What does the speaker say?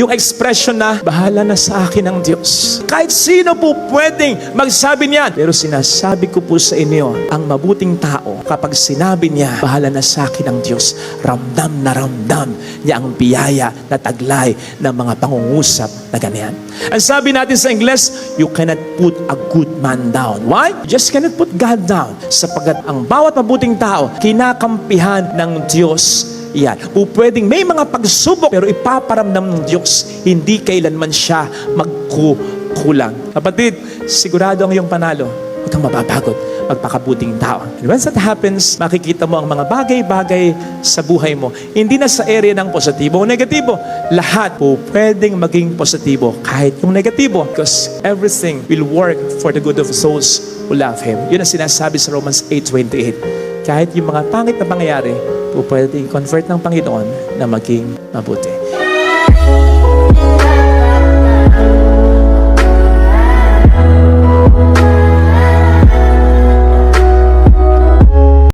yung expression na, bahala na sa akin ang Diyos. Kahit sino po pwedeng magsabi niyan. Pero sinasabi ko po sa inyo, ang mabuting tao, kapag sinabi niya, bahala na sa akin ang Diyos, ramdam na ramdam niya ang biyaya na taglay ng mga pangungusap na ganyan. Ang sabi natin sa Ingles, you cannot put a good man down. Why? You just cannot put God down. Sapagkat ang bawat mabuting tao, kinakampihan ng Diyos yan. O pwedeng may mga pagsubok, pero ipaparamdam ng Diyos, hindi kailanman siya magkukulang. Kapatid, sigurado ang iyong panalo. Huwag kang mapapagod, magpakabuting tao. And once that happens, makikita mo ang mga bagay-bagay sa buhay mo. Hindi na sa area ng positibo o negatibo. Lahat po pwedeng maging positibo, kahit yung negatibo. Because everything will work for the good of souls who love Him. Yun ang sinasabi sa Romans 8:28. Kahit yung mga pangit na pangyayari, po pwede i-convert ng Panginoon na maging mabuti.